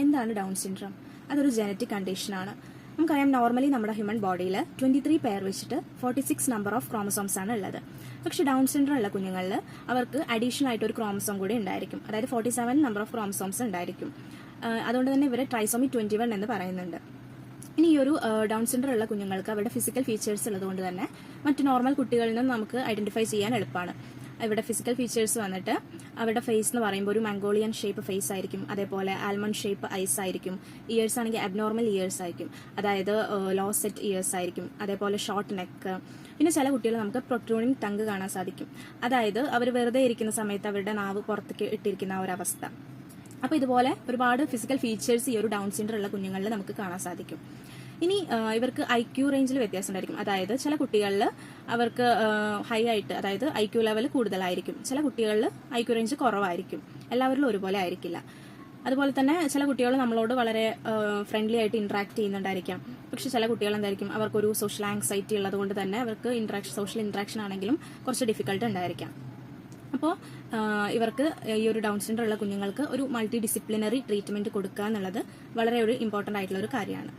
എന്താണ് down syndrome? അതൊരു genetic കണ്ടീഷനാണ്. നമുക്കറിയാം, നോർമലി നമ്മുടെ ഹ്യൂമൻ ബോഡിയിൽ 23 പെയർ വെച്ചിട്ട് 46 നമ്പർ ഓഫ് ക്രോമസോംസ് ആണ് ഉള്ളത്. പക്ഷെ ഡൗൺ സിൻഡ്രോം ഉള്ള കുഞ്ഞുങ്ങളിൽ അവർക്ക് അഡീഷണൽ ആയിട്ട് ഒരു ക്രോമസോം കൂടി ഉണ്ടായിരിക്കും. അതായത് 47 നമ്പർ ഓഫ് ക്രോമസോംസ് ഉണ്ടായിരിക്കും. അതുകൊണ്ട് തന്നെ ഇവരെ ട്രൈസോമി 21 എന്ന് പറയുന്നുണ്ട്. ഇനി ഈ ഒരു ഡൗൺ സിൻഡ്രോം ഉള്ള കുഞ്ഞുങ്ങൾക്ക് അവരുടെ ഫിസിക്കൽ ഫീച്ചേഴ്സ് ഉള്ളതുകൊണ്ട് തന്നെ മറ്റ് നോർമൽ കുട്ടികളിൽ നിന്ന് നമുക്ക് ഐഡന്റിഫൈ ചെയ്യാൻ എളുപ്പമാണ്. ഇവിടെ ഫിസിക്കൽ ഫീച്ചേഴ്സ് വന്നിട്ട് അവരുടെ ഫേസ് എന്ന് പറയുമ്പോൾ ഒരു മംഗോളിയൻ ഷേപ്പ് ഫേസ് ആയിരിക്കും. അതേപോലെ ആൽമണ്ട് ഷേപ്പ് ഐസ് ആയിരിക്കും. ഇയേഴ്സ് ആണെങ്കിൽ അബ്നോർമൽ ഇയേഴ്സ് ആയിരിക്കും, അതായത് ലോ സെറ്റ് ഇയേഴ്സ് ആയിരിക്കും. അതേപോലെ ഷോർട്ട് നെക്ക്. പിന്നെ ചില കുട്ടികൾ നമുക്ക് പ്രൊട്രൂഡിംഗ് ടങ്ക് കാണാൻ സാധിക്കും. അതായത് അവർ വെറുതെ ഇരിക്കുന്ന സമയത്ത് അവരുടെ നാവ് പുറത്തേക്ക് ഇട്ടിരിക്കുന്ന ആ ഒരു അവസ്ഥ. അപ്പോൾ ഇതുപോലെ ഒരുപാട് ഫിസിക്കൽ ഫീച്ചേഴ്സ് ഈ ഒരു ഡൗൺ സിൻഡ്രോം ഉള്ള കുഞ്ഞുങ്ങളിൽ നമുക്ക് കാണാൻ സാധിക്കും. ഇനി ഇവർക്ക് IQ റേഞ്ചിൽ വ്യത്യാസം ഉണ്ടായിരിക്കും. അതായത് ചില കുട്ടികളിൽ അവർക്ക് ഹൈ ആയിട്ട്, അതായത് IQ ലെവൽ കൂടുതലായിരിക്കും. ചില കുട്ടികളിൽ IQ റേഞ്ച് കുറവായിരിക്കും. എല്ലാവരിലും ഒരുപോലെ ആയിരിക്കില്ല. അതുപോലെ തന്നെ ചില കുട്ടികൾ നമ്മളോട് വളരെ ഫ്രണ്ട്ലി ആയിട്ട് ഇന്ററാക്ട് ചെയ്യുന്നുണ്ടായിരിക്കാം. പക്ഷെ ചില കുട്ടികൾ എന്തായിരിക്കും, അവർക്കൊരു സോഷ്യൽ ആങ്സൈറ്റി ഉള്ളത് കൊണ്ട് തന്നെ അവർക്ക് സോഷ്യൽ ഇന്ററാക്ഷൻ ആണെങ്കിലും കുറച്ച് ഡിഫിക്കൽട്ട് ഉണ്ടായിരിക്കാം. അപ്പോൾ ഇവർക്ക് ഈ ഒരു ഡൗൺ സിൻഡ്രോം ഉള്ള കുഞ്ഞുങ്ങൾക്ക് ഒരു മൾട്ടി ഡിസിപ്ലിനറി ട്രീറ്റ്മെന്റ് കൊടുക്കുക എന്നുള്ളത് വളരെ ഒരു ഇമ്പോർട്ടന്റ് ആയിട്ടുള്ള ഒരു കാര്യമാണ്.